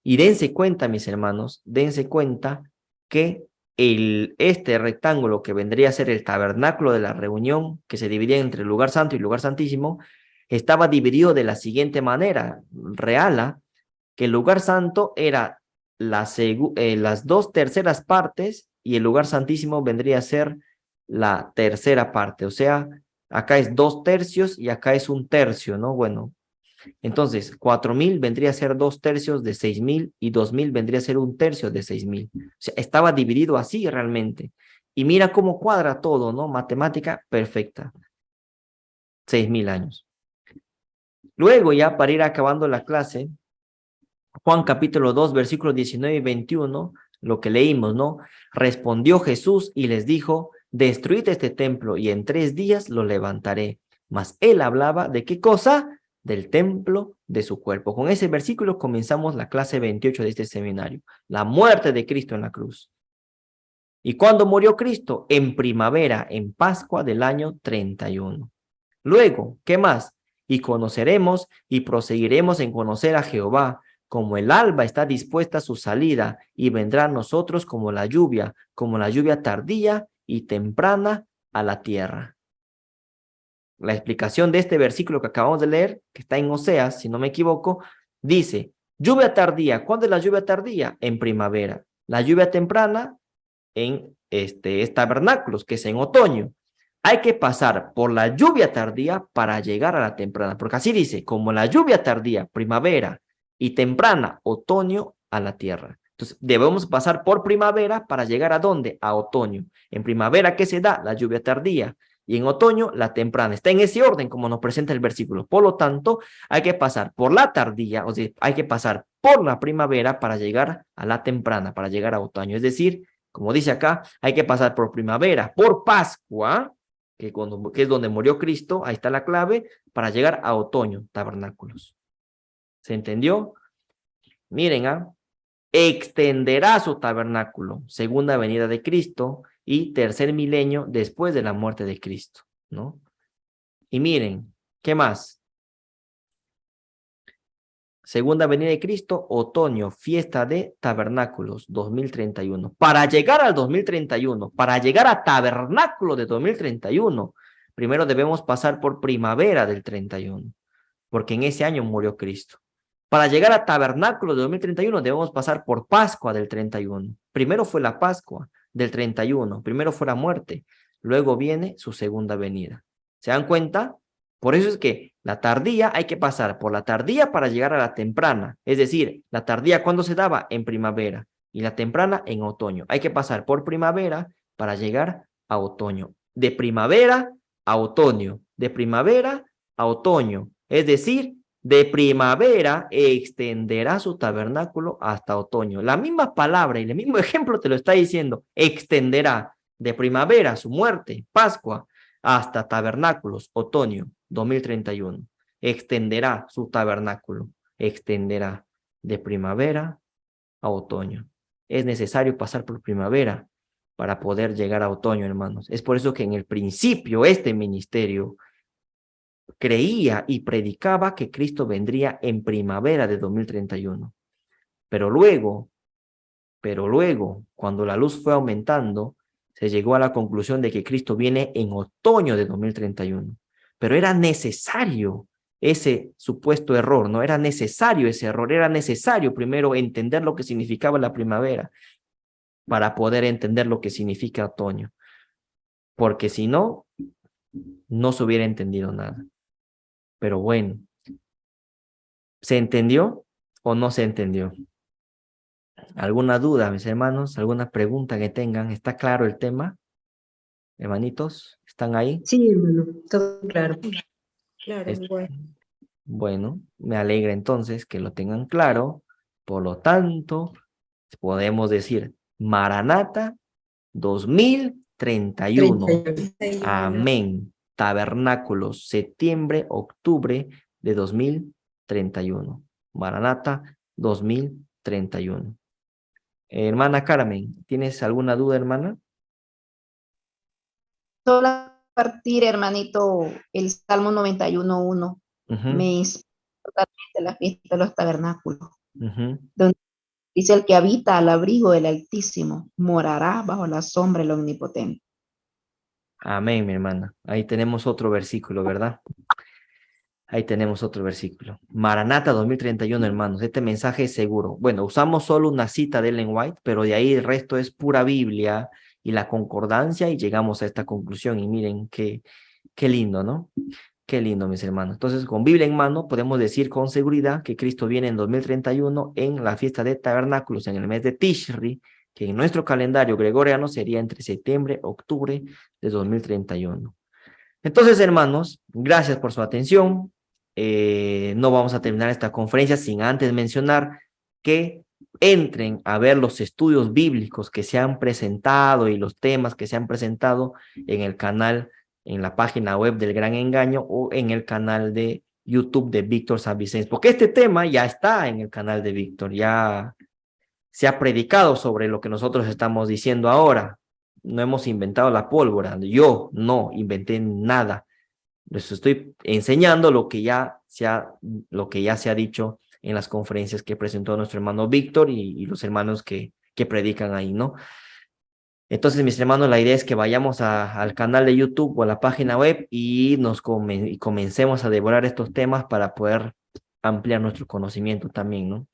S1: Y dense cuenta, mis hermanos, dense cuenta que este rectángulo que vendría a ser el tabernáculo de la reunión, que se dividía entre el lugar santo y el lugar santísimo, estaba dividido de la siguiente manera, real, que el lugar santo era las 2/3 partes y el lugar santísimo vendría a ser la tercera parte. O sea, acá es 2/3 y acá es 1/3, ¿no? Bueno, entonces 4000 vendría a ser 2/3 de 6000 y 2000 vendría a ser 1/3 de 6000. O sea, estaba dividido así realmente. Y mira cómo cuadra todo, ¿no? Matemática perfecta. 6000 años. Luego ya para ir acabando la clase, Juan capítulo 2, versículos 19 y 21, lo que leímos, ¿no? Respondió Jesús y les dijo, destruid este templo y en 3 días lo levantaré. Mas él hablaba de ¿qué cosa? Del templo de su cuerpo. Con ese versículo comenzamos la clase 28 de este seminario. La muerte de Cristo en la cruz. ¿Y cuándo murió Cristo? En primavera, en Pascua del año 31. Luego, ¿qué más? Y conoceremos y proseguiremos en conocer a Jehová, como el alba está dispuesta a su salida, y vendrá a nosotros como la lluvia tardía y temprana a la tierra. La explicación de este versículo que acabamos de leer, que está en Oseas, si no me equivoco, dice, lluvia tardía. ¿Cuándo es la lluvia tardía? En primavera. La lluvia temprana en tabernáculos, que es en otoño. Hay que pasar por la lluvia tardía para llegar a la temprana, porque así dice, como la lluvia tardía, primavera, y temprana, otoño, a la tierra. Entonces, debemos pasar por primavera para llegar ¿a dónde? A otoño. En primavera, ¿qué se da? La lluvia tardía. y en otoño la temprana. Está en ese orden como nos presenta el versículo. Por lo tanto, hay que pasar por la tardía, o sea, hay que pasar por la primavera para llegar a la temprana, para llegar a otoño. Es decir, como dice acá, hay que pasar por primavera, por Pascua, que es donde murió Cristo, ahí está la clave, para llegar a otoño, tabernáculos. ¿Se entendió? Miren, extenderá su tabernáculo, segunda venida de Cristo y tercer milenio después de la muerte de Cristo, ¿no? Y miren, ¿qué más? Segunda venida de Cristo, otoño, fiesta de tabernáculos 2031. Para llegar al 2031, para llegar a tabernáculo de 2031, primero debemos pasar por primavera del 31, porque en ese año murió Cristo. Para llegar a tabernáculo de 2031 debemos pasar por Pascua del 31. Primero fue la Pascua del 31, primero fue la muerte, luego viene su segunda venida. ¿Se dan cuenta? Por eso es que la tardía hay que pasar por la tardía para llegar a la temprana. Es decir, la tardía, ¿cuándo se daba? En primavera. Y la temprana en otoño. Hay que pasar por primavera para llegar a otoño. De primavera a otoño. De primavera a otoño. Es decir, de primavera extenderá su tabernáculo hasta otoño. La misma palabra y el mismo ejemplo te lo está diciendo. Extenderá de primavera su muerte, Pascua, hasta tabernáculos, otoño 2031. Extenderá su tabernáculo, extenderá de primavera a otoño. Es necesario pasar por primavera para poder llegar a otoño, hermanos. Es por eso que en el principio este ministerio creía y predicaba que Cristo vendría en primavera de 2031. Pero luego, cuando la luz fue aumentando, se llegó a la conclusión de que Cristo viene en otoño de 2031. Pero era necesario ese supuesto error, no era necesario ese error, era necesario primero entender lo que significaba la primavera para poder entender lo que significa otoño. Porque si no, no se hubiera entendido nada. Pero bueno, ¿se entendió o no se entendió? ¿Alguna duda, mis hermanos? ¿Alguna pregunta que tengan? ¿Está claro el tema? Hermanitos, ¿están ahí?
S4: Sí, hermano, todo claro. Claro, bueno.
S1: Bueno, me alegra entonces que lo tengan claro. Por lo tanto, podemos decir Maranata 2031.
S4: 31.
S1: Amén. Tabernáculos, septiembre, octubre de 2031. Maranata 2031. Hermana Carmen, ¿tienes alguna duda, hermana?
S5: Solo a partir, hermanito, el Salmo 91:1 me inspira totalmente la fiesta de los tabernáculos, donde dice: el que habita al abrigo del Altísimo morará bajo la sombra del Omnipotente.
S1: Amén, mi hermana. Ahí tenemos otro versículo, ¿verdad? Ahí tenemos otro versículo. Maranata 2031, hermanos. Este mensaje es seguro. Bueno, usamos solo una cita de Ellen White, pero de ahí el resto es pura Biblia y la concordancia y llegamos a esta conclusión. Y miren qué lindo, ¿no? Qué lindo, mis hermanos. Entonces, con Biblia en mano, podemos decir con seguridad que Cristo viene en 2031 en la fiesta de tabernáculos, en el mes de Tishri, que en nuestro calendario gregoriano sería entre septiembre y octubre de 2031. Entonces, hermanos, gracias por su atención. No vamos a terminar esta conferencia sin antes mencionar que entren a ver los estudios bíblicos que se han presentado y los temas que se han presentado en el canal, en la página web del Gran Engaño o en el canal de YouTube de Víctor San Vicente, porque este tema ya está en el canal de Víctor, ya se ha predicado sobre lo que nosotros estamos diciendo ahora. No hemos inventado la pólvora, yo no inventé nada. Les estoy enseñando lo que ya se ha dicho en las conferencias que presentó nuestro hermano Víctor y los hermanos que predican ahí, ¿no? Entonces, mis hermanos, la idea es que vayamos al canal de YouTube o a la página web y comencemos a devorar estos temas para poder ampliar nuestro conocimiento también, ¿no?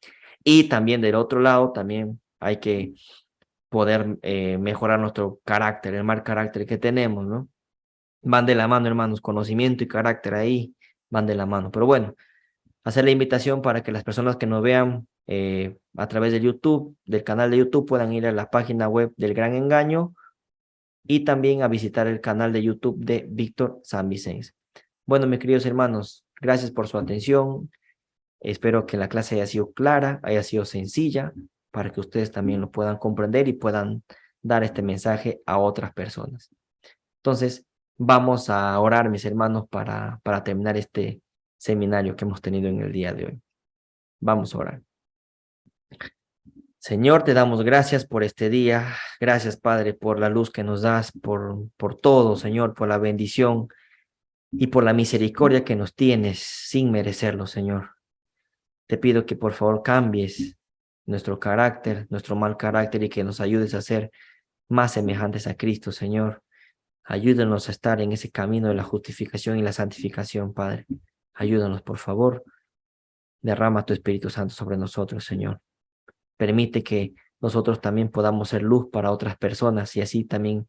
S1: Y también del otro lado, también hay que poder mejorar nuestro carácter, el mal carácter que tenemos, ¿no? Van de la mano, hermanos, conocimiento y carácter ahí van de la mano. Pero bueno, hacer la invitación para que las personas que nos vean a través de YouTube, del canal de YouTube, puedan ir a la página web del Gran Engaño y también a visitar el canal de YouTube de Víctor San Vicente. Bueno, mis queridos hermanos, gracias por su atención. Espero que la clase haya sido clara, haya sido sencilla, para que ustedes también lo puedan comprender y puedan dar este mensaje a otras personas. Entonces, vamos a orar, mis hermanos, para terminar este seminario que hemos tenido en el día de hoy. Vamos a orar. Señor, te damos gracias por este día. Gracias, Padre, por la luz que nos das, por todo, Señor, por la bendición y por la misericordia que nos tienes sin merecerlo, Señor. Te pido que por favor cambies nuestro carácter, nuestro mal carácter, y que nos ayudes a ser más semejantes a Cristo, Señor. Ayúdanos a estar en ese camino de la justificación y la santificación, Padre. Ayúdanos, por favor. Derrama tu Espíritu Santo sobre nosotros, Señor. Permite que nosotros también podamos ser luz para otras personas, y así también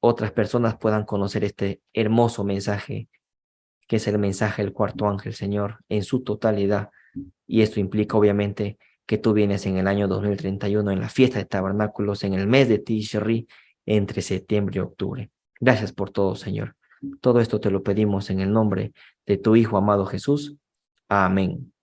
S1: otras personas puedan conocer este hermoso mensaje, que es el mensaje del cuarto ángel, Señor, en su totalidad. Y esto implica, obviamente, que tú vienes en el año 2031, en la fiesta de tabernáculos, en el mes de Tishri, entre septiembre y octubre. Gracias por todo, Señor. Todo esto te lo pedimos en el nombre de tu Hijo amado Jesús. Amén.